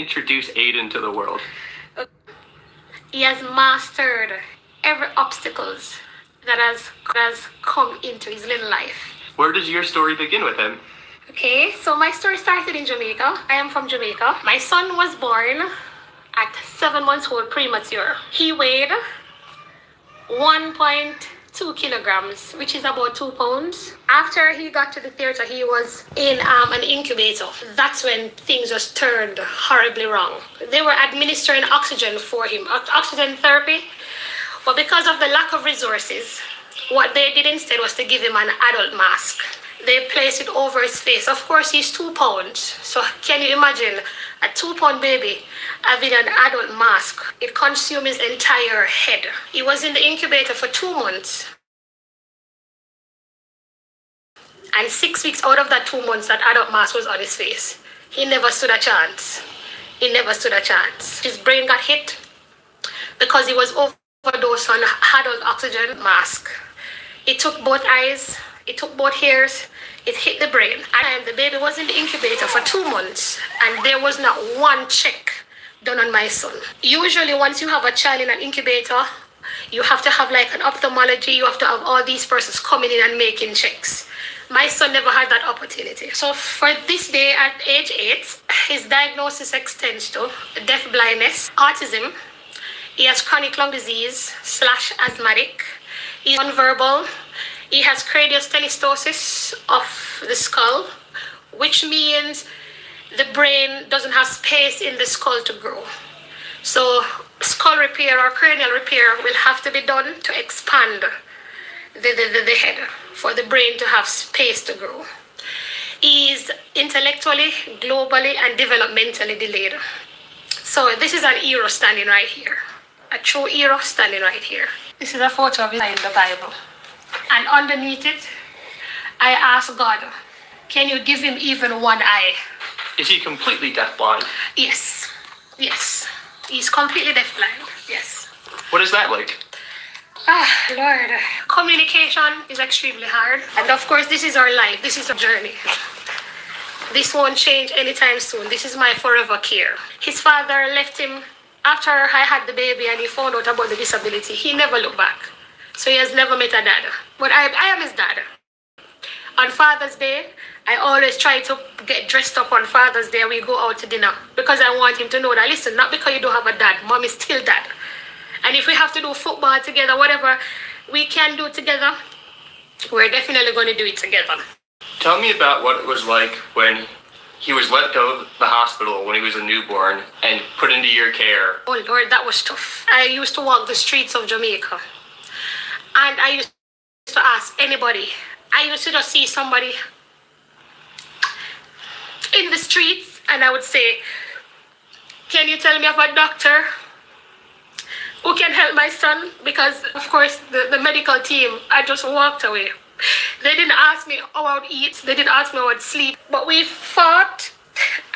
introduce Aiden to the world? He has mastered every obstacles that has come into his little life. Where does your story begin with him? Okay, so my story started in Jamaica. I am from Jamaica. My son was born at 7 months old, premature. He weighed 1.2 kilograms, which is about 2 pounds. After he got to the theater, he was in an incubator. That's when things just turned horribly wrong. They were administering oxygen for him, oxygen therapy. But because of the lack of resources, what they did instead was to give him an adult mask. They placed it over his face. Of course, he's 2 pounds. So can you imagine a 2-pound baby having an adult mask? It consumed his entire head. He was in the incubator for 2 months. And 6 weeks out of that 2 months, that adult mask was on his face. He never stood a chance. He never stood a chance. His brain got hit because he was overdosed on adult oxygen mask. It took both eyes. It took both ears, it hit the brain. And the baby was in the incubator for 2 months and there was not one check done on my son. Usually once you have a child in an incubator, you have to have like an ophthalmology, you have to have all these persons coming in and making checks. My son never had that opportunity. So for this day at age 8, his diagnosis extends to deaf blindness, autism, he has chronic lung disease / asthmatic, he's nonverbal. He has craniostenosis of the skull, which means the brain doesn't have space in the skull to grow. So skull repair or cranial repair will have to be done to expand the head for the brain to have space to grow. He is intellectually, globally, and developmentally delayed. So this is an hero standing right here. A true hero standing right here. This is a photo of him in the Bible. And underneath it, I asked God, can you give him even one eye? Is he completely deafblind? Yes. Yes. He's completely deafblind. Yes. What is that like? Lord. Communication is extremely hard. And of course, this is our life. This is our journey. This won't change anytime soon. This is my forever care. His father left him after I had the baby and he found out about the disability. He never looked back. So he has never met a dad. But I am his dad. On Father's Day, I always try to get dressed up on Father's Day and we go out to dinner. Because I want him to know that, listen, not because you don't have a dad, mom is still dad. And if we have to do football together, whatever we can do together, we're definitely going to do it together. Tell me about what it was like when he was let go of the hospital when he was a newborn and put into your care. Oh Lord, that was tough. I used to walk the streets of Jamaica. And I used to ask anybody. I used to just see somebody in the streets and I would say, can you tell me of a doctor who can help my son? Because of course the medical team, I just walked away. They didn't ask me how I would eat. They didn't ask me how I would sleep. But we fought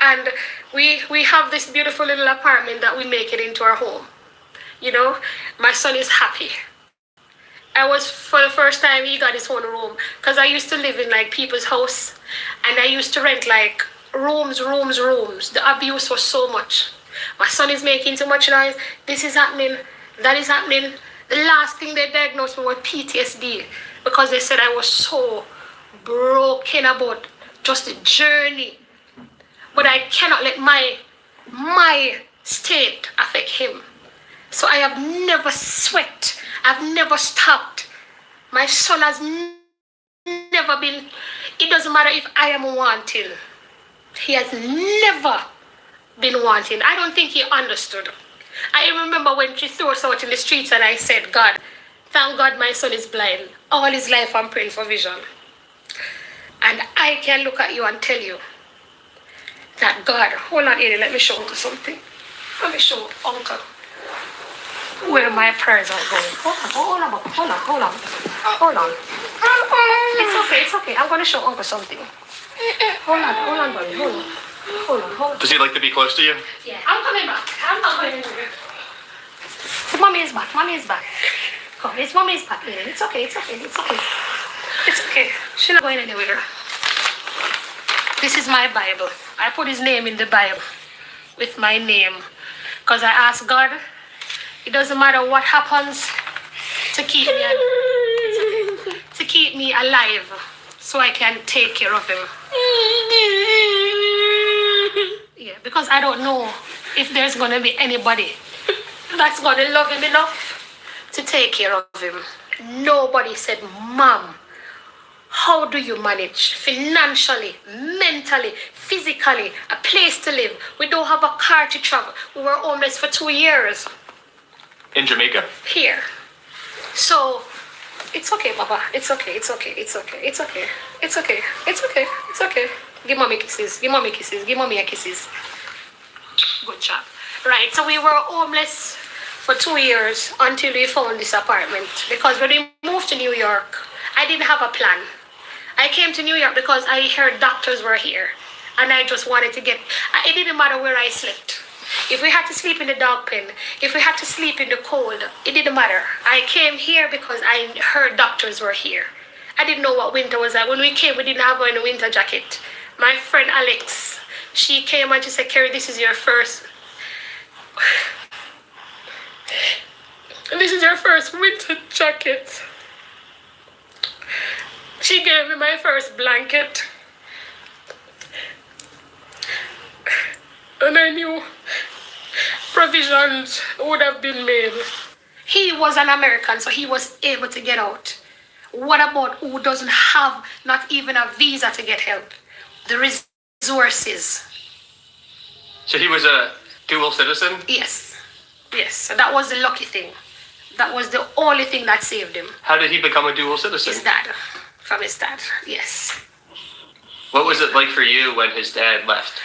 and we have this beautiful little apartment that we make it into our home. You know, my son is happy. I was, for the first time, he got his own room. Because I used to live in like people's house. And I used to rent like rooms. The abuse was so much. My son is making too much noise. This is happening. That is happening. The last thing they diagnosed me was PTSD. Because they said I was so broken about just the journey. But I cannot let my state affect him. So I have never sweat. I've never stopped. My son has never been, it doesn't matter if I am wanting. He has never been wanting. I don't think he understood. I remember when she threw us out in the streets and I said, God, thank God my son is blind. All his life I'm praying for vision. And I can look at you and tell you that God, hold on here, let me show you something. Let me show Uncle where my prayers are going. Hold on. It's okay. I'm going to show Uncle something. Hold on, buddy. Hold on. Does he like to be close to you? Yeah, I'm coming back. I'm not going anywhere. Mommy is back. Come, mommy is back. It's okay. She's not going anywhere. This is my Bible. I put his name in the Bible. with my name. Because I asked God, it doesn't matter what happens to keep me to keep me alive so I can take care of him. Yeah, because I don't know if there's gonna be anybody that's gonna love him enough to take care of him. Nobody said, Mom, how do you manage financially, mentally, physically, a place to live? We don't have a car to travel. We were homeless for 2 years In Jamaica? here. So it's okay, Baba. It's okay. It's okay. It's okay. It's okay. It's okay. It's okay. It's okay. Give mommy kisses. Give mommy kisses. Give mommy a kisses. Good job. Right. So we were homeless for 2 years until we found this apartment. Because when we moved to New York, I didn't have a plan. I came to New York because I heard doctors were here. And I just wanted to get, it didn't matter where I slept. If we had to sleep in the dog pen, if we had to sleep in the cold, it didn't matter. I came here because I heard doctors were here. I didn't know what winter was like. When we came, we didn't have a winter jacket. My friend Alex, she came and she said, Kerry, this is your first winter jacket. She gave me my first blanket. And I knew provisions would have been made. He was an American, so he was able to get out. What about who doesn't have not even a visa to get help? The resources. So he was a dual citizen? Yes. Yes. So that was the lucky thing. That was the only thing that saved him. How did he become a dual citizen? His dad. From his dad. Yes. What was it like for you when his dad left?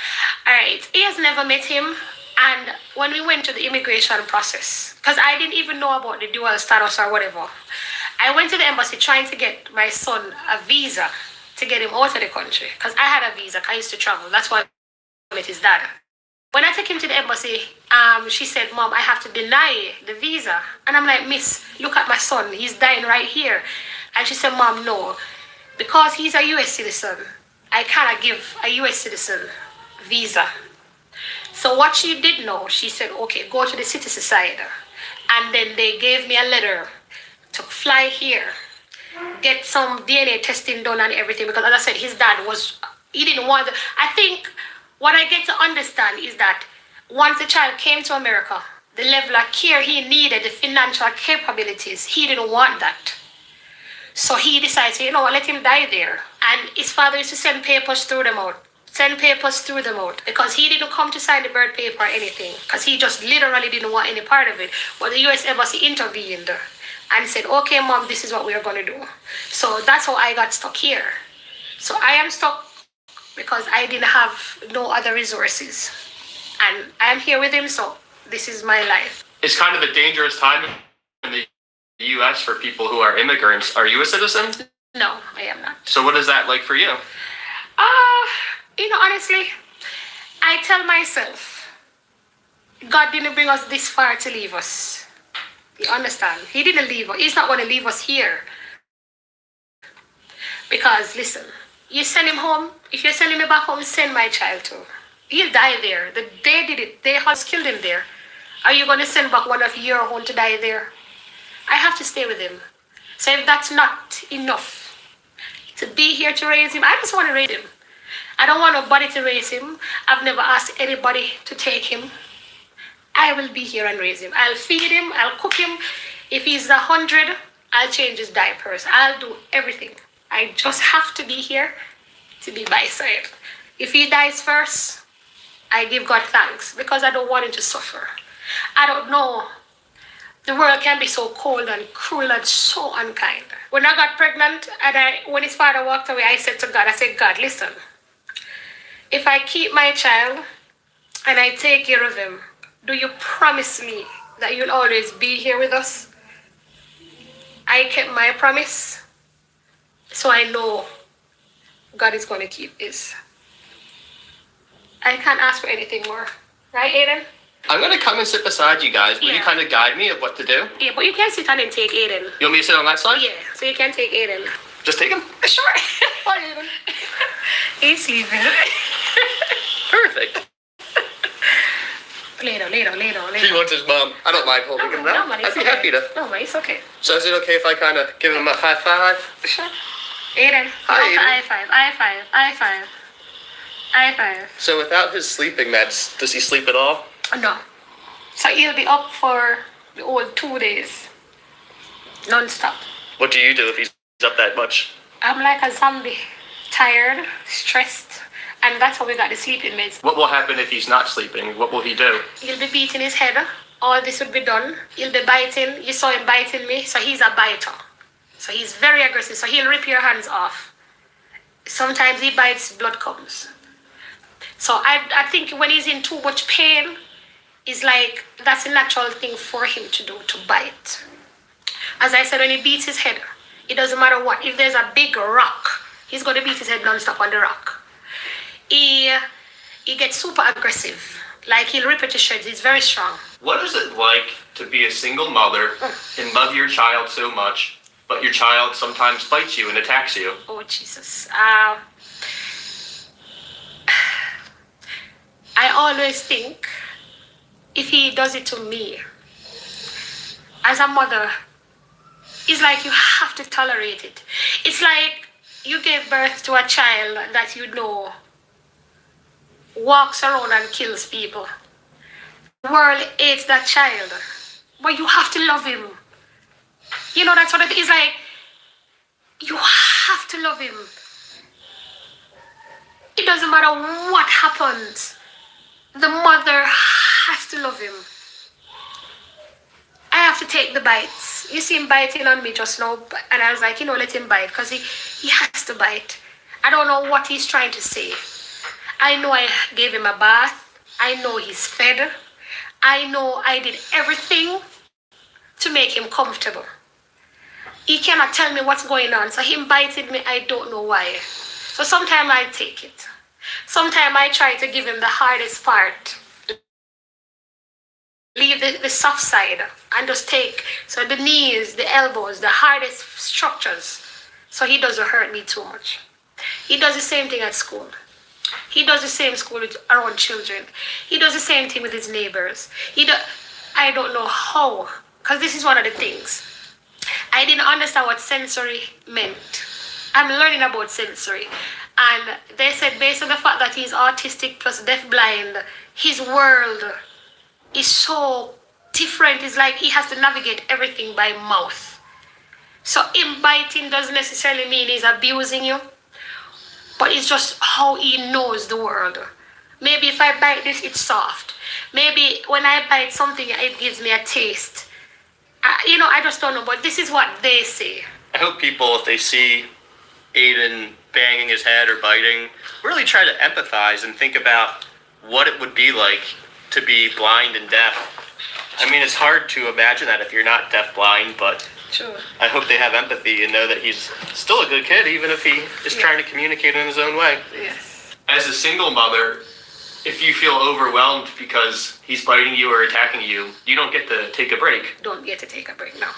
Alright. He has never met him. And when we went to the immigration process, because I didn't even know about the dual status or whatever, I went to the embassy trying to get my son a visa to get him out of the country. Because I had a visa, I used to travel. That's why I met his dad. When I took him to the embassy, she said, Mom, I have to deny the visa. And I'm like, Miss, look at my son. He's dying right here. And she said, Mom, no. Because he's a U.S. citizen, I cannot give a U.S. citizen visa. So what she did know, she said, okay, go to the citizen side. And then they gave me a letter to fly here, get some DNA testing done and everything. Because as I said, his dad he didn't want to. I think what I get to understand is that once the child came to America, the level of care he needed, the financial capabilities, he didn't want that. So he decided, you know what, let him die there. And his father used to send papers through them out. Because he didn't come to sign the birth paper or anything. Because he just literally didn't want any part of it. But the U.S. Embassy intervened and said, okay, Mom, this is what we're going to do. So that's how I got stuck here. So I am stuck because I didn't have no other resources. And I am here with him, so this is my life. It's kind of a dangerous time in the U.S. for people who are immigrants. Are you a citizen? No, I am not. So what is that like for you? Honestly, I tell myself, God didn't bring us this far to leave us. You understand? He didn't leave us. He's not going to leave us here. Because, listen, you send him home. If you're sending me back home, send my child too. He'll die there. They did it. They has killed him there. Are you going to send back one of your own to die there? I have to stay with him. So if that's not enough to be here to raise him, I just want to raise him. I don't want nobody to raise him. I've never asked anybody to take him. I will be here and raise him. I'll feed him. I'll cook him. If he's 100, I'll change his diapers. I'll do everything. I just have to be here to be by his side. If he dies first, I give God thanks because I don't want him to suffer. I don't know. The world can be so cold and cruel and so unkind. When I got pregnant and when his father walked away, I said to God, God, listen. If I keep my child and I take care of him, do you promise me that you'll always be here with us? I kept my promise, so I know God is going to keep his. I can't ask for anything more. Right, Aiden? I'm going to come and sit beside you guys. Will you kind of guide me of what to do? Yeah, but you can sit on and take Aiden. You want me to sit on that side? Yeah, so you can take Aiden. Just take him? Sure. Bye, Aiden. He's sleeping. Perfect. Lay down, lay down, lay down, lay He down. wants his mom. I don't mind holding him now. man, I'd it's be okay. happy to. No, man, it's okay. So is it okay if I kind of give him a high five? Sure. Aiden. Hi, Aiden. High five, high five, high five. High five. So without his sleeping meds, does he sleep at all? No. So he'll be up for the whole 2 days. Non-stop. What do you do if he's up that much? I'm like a zombie. Tired, stressed. And that's how we got the sleeping meds. What will happen if he's not sleeping? What will he do? He'll be beating his head. All this would be done. He'll be biting. You saw him biting me. So he's a biter. So he's very aggressive. So he'll rip your hands off. Sometimes he bites, blood comes. So I think when he's in too much pain, it's like that's a natural thing for him to do, to bite. As I said, when he beats his head, it doesn't matter what. If there's a big rock, he's going to beat his head non-stop on the rock. He gets super aggressive. Like he'll rip it to shreds. He's very strong. What is it like to be a single mother and love your child so much, but your child sometimes bites you and attacks you? Oh, Jesus. I always think if he does it to me, as a mother, it's like you have to tolerate it. It's like you gave birth to a child that you know walks around and kills people. The world hates that child, but you have to love him. You know, that's what it is. Like, you have to love him. It doesn't matter what happens. The mother has to love him. I have to take the bites. You see him biting on me just now, and I was like, let him bite, because he has to bite. I don't know what he's trying to say. I know I gave him a bath. I know he's fed. I know I did everything to make him comfortable. He cannot tell me what's going on, so him biting me, I don't know why. So sometimes I take it. Sometimes I try to give him the hardest part. Leave the soft side and just take, so the knees, the elbows, the hardest structures, so he doesn't hurt me too much. He does the same thing at school. He does the same school with around children. He does the same thing with his neighbors. I don't know how, because this is one of the things. I didn't understand what sensory meant. I'm learning about sensory. And they said based on the fact that he's autistic plus deafblind, his world is so different. It's like he has to navigate everything by mouth. So him biting doesn't necessarily mean he's abusing you, but it's just how he knows the world. Maybe if I bite this, it's soft. Maybe when I bite something, it gives me a taste. I just don't know, but this is what they say. I hope people, if they see Aiden banging his head or biting, really try to empathize and think about what it would be like to be blind and deaf. I mean, it's hard to imagine that if you're not deaf-blind, but Sure. I hope they have empathy and know that he's still a good kid, even if he is trying to communicate in his own way. Yes. As a single mother, if you feel overwhelmed because he's biting you or attacking you, you don't get to take a break. Don't get to take a break now.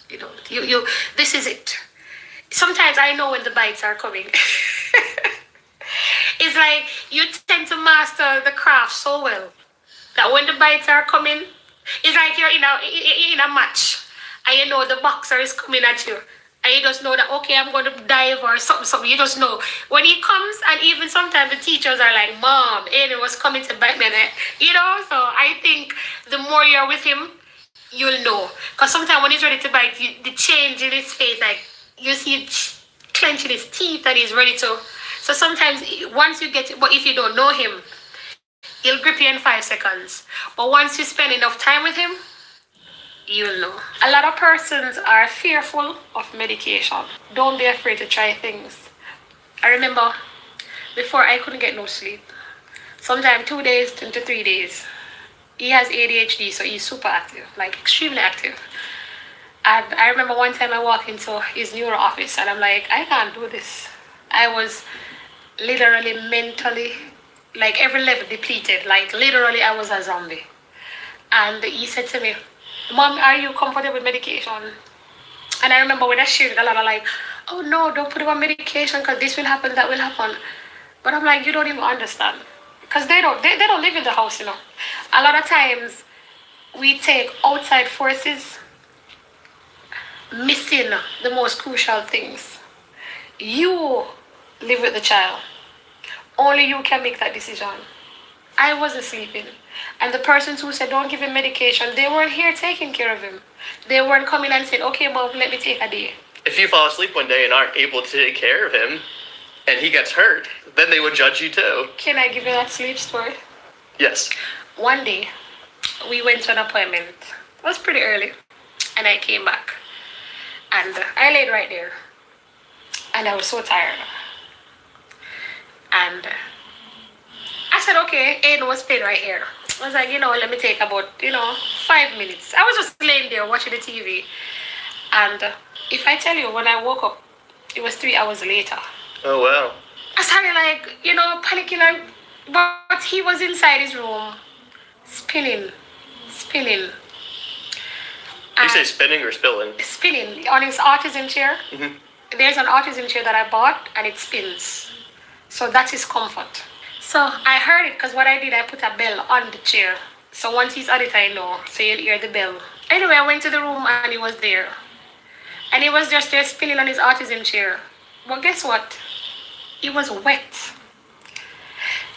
You don't. You. This is it. Sometimes I know when the bites are coming. It's like you tend to master the craft so well that when the bites are coming, it's like you're in a match, and you know the boxer is coming at you, and you just know that, okay, I'm going to dive or something. You just know when he comes, and even sometimes the teachers are like, "Mom, Aiden was coming to bite me," So I think the more you're with him, you'll know. Because sometimes when he's ready to bite, the change in his face, like you see it clenching his teeth, and he's ready to. So sometimes once you get it, but if you don't know him, he'll grip you in 5 seconds. But once you spend enough time with him, you'll know. A lot of persons are fearful of medication. Don't be afraid to try things. I remember before I couldn't get no sleep. Sometimes 2 days to 3 days. He has ADHD, so he's super active, like extremely active. And I remember one time I walked into his neuro office and I'm like, I can't do this. I was literally mentally, like every level depleted. Like literally I was a zombie. And he said to me, "Mom, are you comfortable with medication?" And I remember when I shared a lot of like, "Oh no, don't put him on medication because this will happen, that will happen." But I'm like, you don't even understand. because they don't live in the house, you know. A lot of times we take outside forces missing the most crucial things. You live with the child. Only you can make that decision. I wasn't sleeping. And the persons who said don't give him medication, they weren't here taking care of him. They weren't coming and saying, okay, mom, let me take a day. If you fall asleep one day and aren't able to take care of him, and he gets hurt, then they would judge you too. Can I give you that sleep story? Yes. One day, we went to an appointment. It was pretty early. And I came back. And I laid right there. And I was so tired. And I said, okay, Aiden was playing right here. I was like, let me take about, 5 minutes. I was just laying there watching the TV. And if I tell you, when I woke up, it was 3 hours later. Oh, wow. I started panicking. But he was inside his room, spinning. You say spinning or spilling? Spinning on his autism chair. Mm-hmm. There's an autism chair that I bought, and it spins. So that's his comfort. So I heard it because what I did, I put a bell on the chair. So once he's on it, I know. So you'll hear the bell. Anyway, I went to the room and he was there. And he was just there spinning on his autism chair. But guess what? He was wet.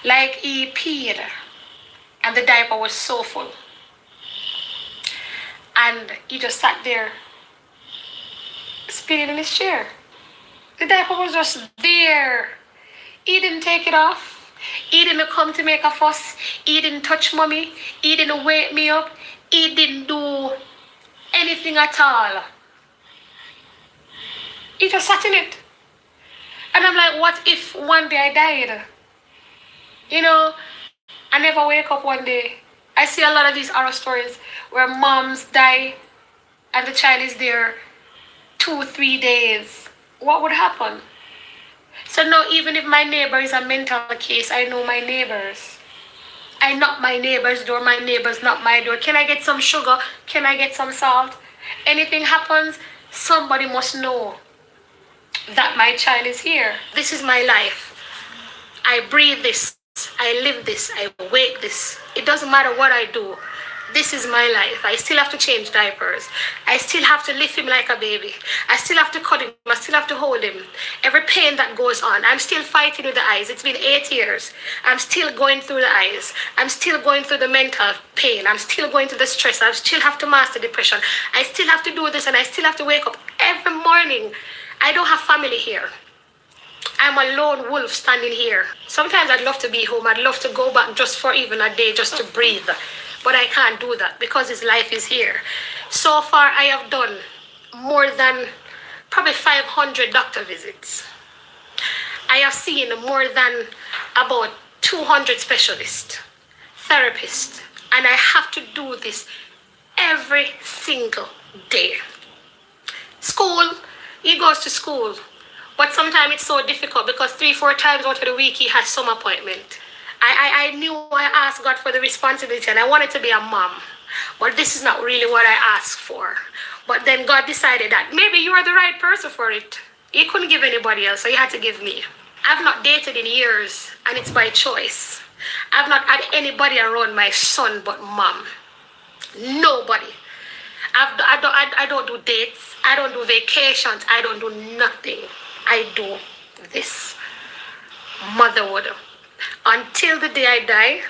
Like he peed. And the diaper was so full. And he just sat there spinning in his chair. The diaper was just there. He didn't take it off. He didn't come to make a fuss. He didn't touch mommy. He didn't wake me up. He didn't do anything at all. He just sat in it. And I'm like, what if one day I died? I never wake up one day. I see a lot of these horror stories where moms die and the child is there 2-3 days. What would happen? So now even if my neighbor is a mental case, I know my neighbors. I knock my neighbor's door, my neighbors knock my door. Can I get some sugar? Can I get some salt? Anything happens, somebody must know that my child is here. This is my life. I breathe this. I live this. I wake this. It doesn't matter what I do. This is my life. I still have to change diapers. I still have to lift him like a baby. I still have to cut him. I still have to hold him. Every pain that goes on, I'm still fighting with the eyes. It's been 8 years. I'm still going through the eyes. I'm still going through the mental pain. I'm still going through the stress. I still have to master depression. I still have to do this, and I still have to wake up every morning. I don't have family here. I'm a lone wolf standing here. Sometimes I'd love to be home. I'd love to go back just for even a day, just to breathe. But I can't do that because his life is here. So far, I have done more than probably 500 doctor visits. I have seen more than about 200 specialists, therapists, and I have to do this every single day. School, he goes to school, but sometimes it's so difficult because 3-4 times out of the week he has some appointment. I knew I asked God for the responsibility and I wanted to be a mom. But this is not really what I asked for. But then God decided that maybe you are the right person for it. He couldn't give anybody else, so he had to give me. I've not dated in years and it's by choice. I've not had anybody around my son but mom. Nobody. I don't do dates. I don't do vacations. I don't do nothing. I do this. Motherhood. Until the day I die,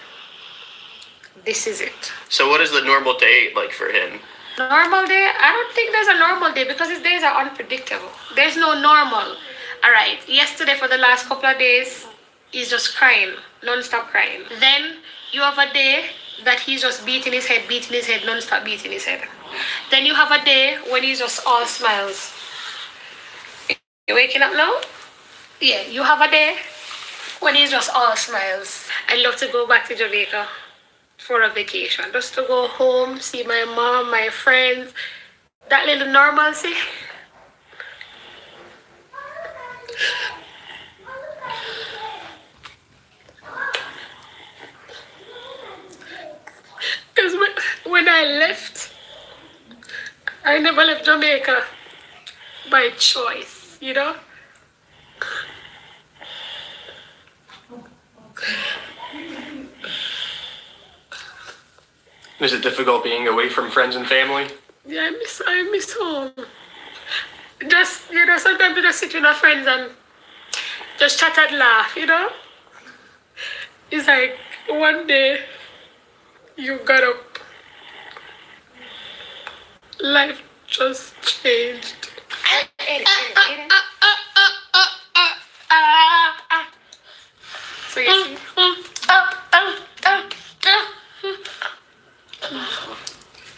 this is it. So what is the normal day like for him? Normal day? I don't think there's a normal day because his days are unpredictable. There's no normal. All right, yesterday for the last couple of days, he's just crying, non-stop crying. Then you have a day that he's just beating his head, non-stop beating his head. Then you have a day when he's just all smiles. You waking up now? Yeah, you have a day when he's just all smiles. I'd love to go back to Jamaica for a vacation. Just to go home, see my mom, my friends. That little normalcy. Because when I left, I never left Jamaica by choice, you know? Is it difficult being away from friends and family? Yeah, I miss home. Just, sometimes you just sit with our friends and just chat and laugh, It's like one day you got up, life just changed. So you see?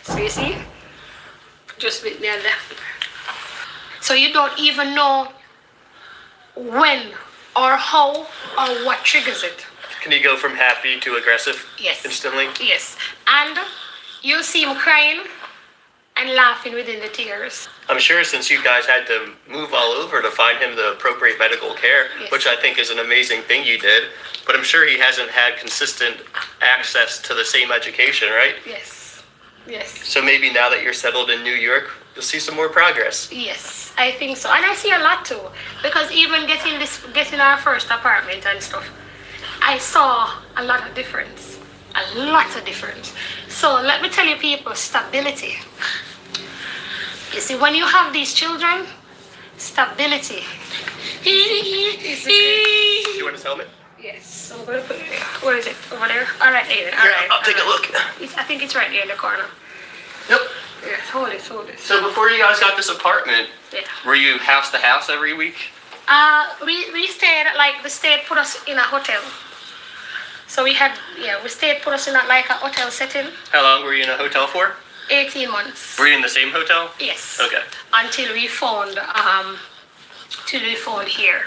So you see? Just meet me and left. So you don't even know when or how or what triggers it. Can you go from happy to aggressive Yes. instantly? Yes. And you see him crying and laughing within the tears. I'm sure since you guys had to move all over to find him the appropriate medical care, Yes. which I think is an amazing thing you did, but I'm sure he hasn't had consistent access to the same education, right? Yes. Yes. So maybe now that you're settled in New York, you'll see some more progress. Yes, I think so. And I see a lot too. Because even getting our first apartment and stuff, I saw a lot of difference. A lot of difference. So let me tell you people, stability. You see, when you have these children, stability. is the You want his helmet? Yes, I'm going to put it there. Where is it? Over there? All right, Aiden. All Here, right. I'll take a all right. look. I think it's right there in the corner. Yep. Yes, hold it. So before you guys got this apartment, Yeah. were you house to house every week? We stayed, like, the state put us in a hotel. So we stayed, put us in a hotel setting, How long were you in a hotel for? 18 months. Were you in the same hotel? Yes. Okay. Until we found here.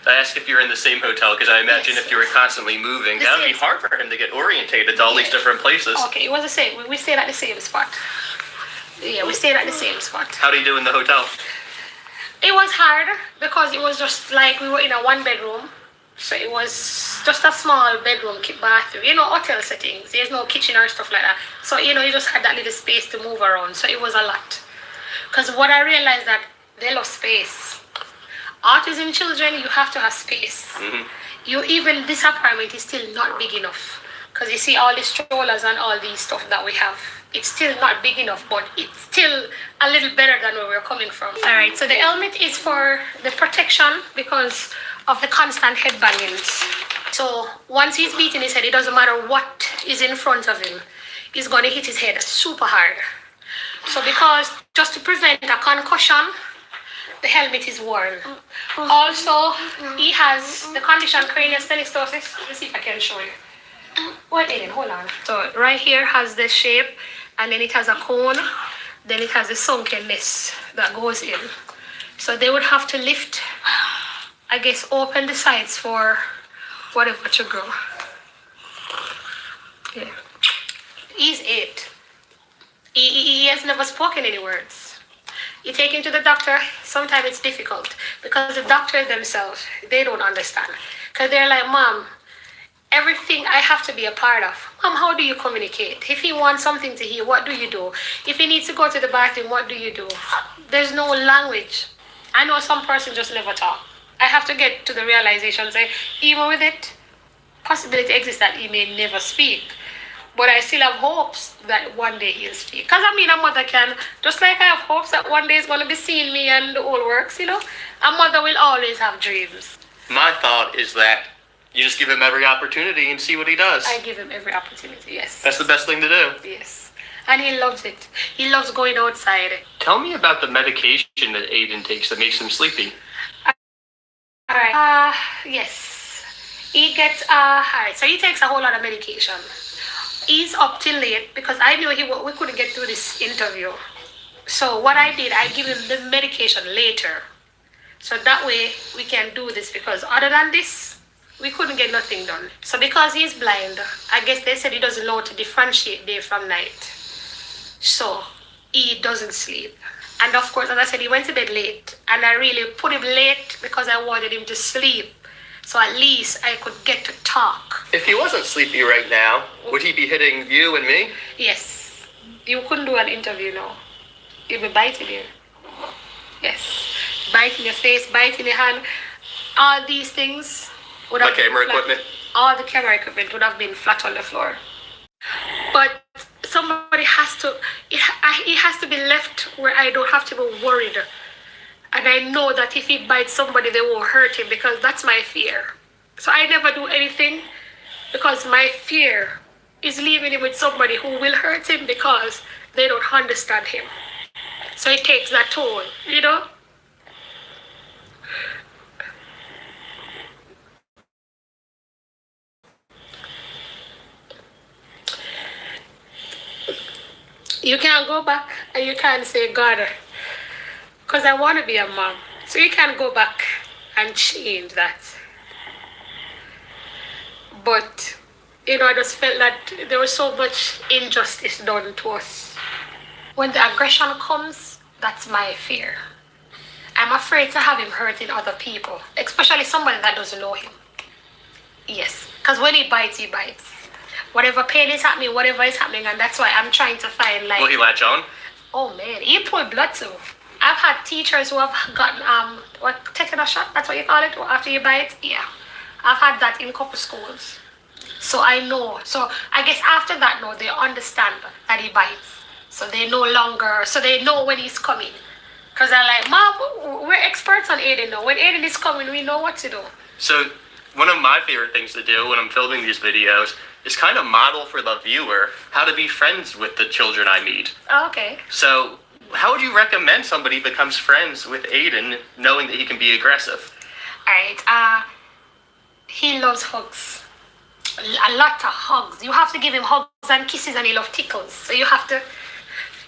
I asked if you were in the same hotel because I imagine Yes. if you were constantly moving, The that would be same hard for him to get orientated to all these Yeah. different places. Okay, it was the same. We stayed at the same spot. Yeah, we stayed at the same spot. How do you do in the hotel? It was hard because it was just like we were in a one bedroom. So it was just a small bedroom, bathroom. Hotel settings. There's no kitchen or stuff like that. So, you just had that little space to move around. So it was a lot. Because what I realized that they love space. Autism children, you have to have space. Mm-hmm. This apartment is still not big enough. Because you see all these strollers and all these stuff that we have. It's still not big enough, but it's still a little better than where we're coming from. All right, so the helmet is for the protection because of the constant head bangings. So once he's beating his head, it doesn't matter what is in front of him. He's going to hit his head super hard. So because just to prevent a concussion, the helmet is worn. Also, he has the condition craniosynostosis. Let's see if I can show you. Wait, Aiden, hold on. So right here has the shape, and then it has a cone, then it has a sunkenness that goes in. So they would have to lift, I guess, open the sides for whatever to grow. Yeah. He's 8. He has never spoken any words. You take him to the doctor, sometimes it's difficult because the doctors themselves, they don't understand. Because they're like, Mom, everything I have to be a part of. Mom, how do you communicate? If he wants something to hear, what do you do? If he needs to go to the bathroom, what do you do? There's no language. I know some person just never talk. I have to get to the realization, say, even with it, possibility exists that he may never speak. But I still have hopes that one day he'll speak. Because a mother can, just like I have hopes that one day he's going to be seeing me and the whole works, A mother will always have dreams. My thought is that you just give him every opportunity and see what he does. I give him every opportunity, yes. That's the best thing to do. Yes. And he loves it. He loves going outside. Tell me about the medication that Aiden takes that makes him sleepy. All right. Yes. He gets, all right, so he takes a whole lot of medication. He's up till late because I knew we couldn't get through this interview. So what I did, I give him the medication later. So that way we can do this because other than this, we couldn't get nothing done. So because he's blind, I guess they said he doesn't know to differentiate day from night. So he doesn't sleep. And of course, as I said, he went to bed late. And I really put him late because I wanted him to sleep. So at least I could get to talk. If he wasn't sleepy right now, would he be hitting you and me? Yes. You couldn't do an interview now. He'll be biting you. Yes. Biting your face, biting your hand. All these things would have The camera been flat. equipment? All the camera equipment would have been flat on the floor. But somebody has to, he has to be left where I don't have to be worried. And I know that if he bites somebody, they won't hurt him because that's my fear. So I never do anything because my fear is leaving him with somebody who will hurt him because they don't understand him. So it takes that toll, you know? You can't go back and you can't say, God, because I want to be a mom. So you can't go back and change that. But, you know, I just felt that there was so much injustice done to us. When the aggression comes, that's my fear. I'm afraid to have him hurting other people, especially somebody that doesn't know him. Yes, because when he bites, he bites. Whatever pain is happening, whatever is happening, and that's why I'm trying to find like... Will he latch on? Oh man, he pulled blood too. I've had teachers who have gotten, taken a shot, that's what you call it, after you bite? Yeah. I've had that in a couple schools. So I know. So I guess after that, no, they understand that he bites. So they no longer, so they know when he's coming. Because they're like, Mom, we're experts on Aiden now. When Aiden is coming, we know what to do. So one of my favorite things to do when I'm filming these videos is kind of model for the viewer how to be friends with the children I meet. Oh, okay. So how would you recommend somebody becomes friends with Aiden knowing that he can be aggressive? Alright, he loves hugs. A lot of hugs. You have to give him hugs and kisses and he loves tickles. So you have to,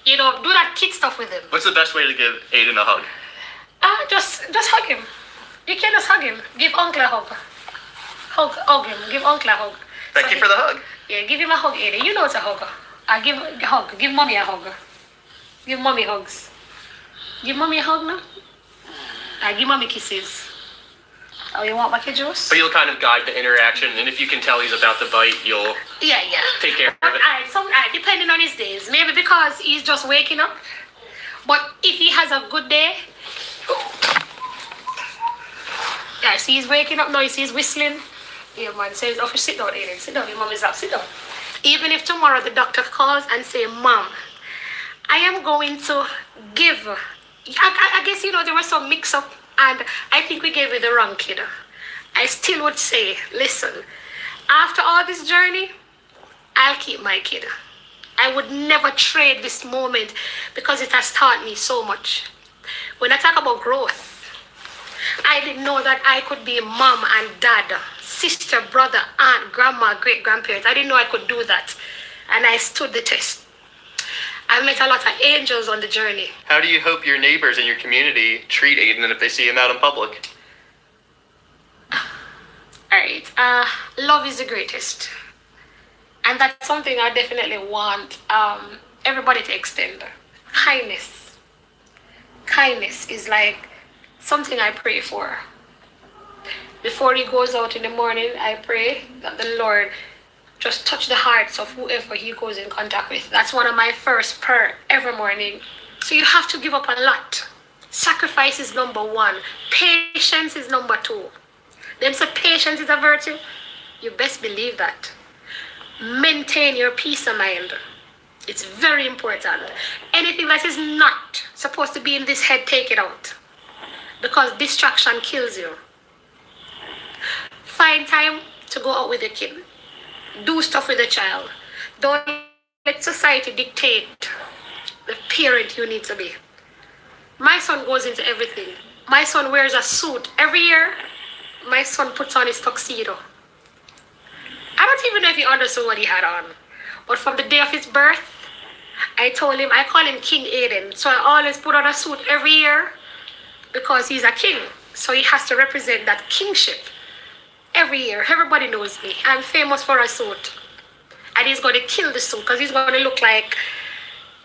you know, do that kid stuff with him. What's the best way to give Aiden a hug? Just hug him. You can just hug him. Give uncle a hug. Hug him. Give uncle a hug. Thank you for the hug. Yeah, give him a hug, Aiden. You know it's a hug. Give a hug. Give mommy a hug. Give mommy hugs. Give mommy a hug now. Give mommy kisses. Oh, you want bucket juice? But you'll kind of guide the interaction, and if you can tell he's about to bite, you'll Yeah. take care of it. Depending on his days. Maybe because he's just waking up. But if he has a good day, yeah, see he's waking up now, you see he's whistling. Yeah, man, says, oh, sit down, Aiden, sit down, your mom is up, sit down. Even if tomorrow the doctor calls and say, Mom, I am going to give, I guess, you know, there was some mix-up, and I think we gave it the wrong kid. I still would say, listen, after all this journey, I'll keep my kid. I would never trade this moment because it has taught me so much. When I talk about growth, I didn't know that I could be mom and dad, sister, brother, aunt, grandma, great-grandparents. I didn't know I could do that. And I stood the test. I met a lot of angels on the journey. How do you hope your neighbors in your community treat Aiden if they see him out in public? Alright, love is the greatest. And that's something I definitely want everybody to extend. Kindness. Kindness is like something I pray for. Before he goes out in the morning, I pray that the Lord just touch the hearts of whoever he goes in contact with. That's one of my first prayer every morning. So you have to give up a lot. Sacrifice is number one. Patience is number two. Them say patience is a virtue. You best believe that. Maintain your peace of mind. It's very important. Anything that is not supposed to be in this head, take it out. Because distraction kills you. Find time to go out with your kid. Do stuff with the child. Don't let society dictate the parent you need to be. My son goes into everything. My son wears a suit. Every year, my son puts on his tuxedo. I don't even know if he understood what he had on. But from the day of his birth, I told him, I call him King Aiden. So I always put on a suit every year because he's a king. So he has to represent that kingship. Every year, everybody knows me. I'm famous for a suit. And he's going to kill the suit because he's going to look like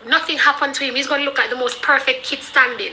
nothing happened to him. He's going to look like the most perfect kid standing.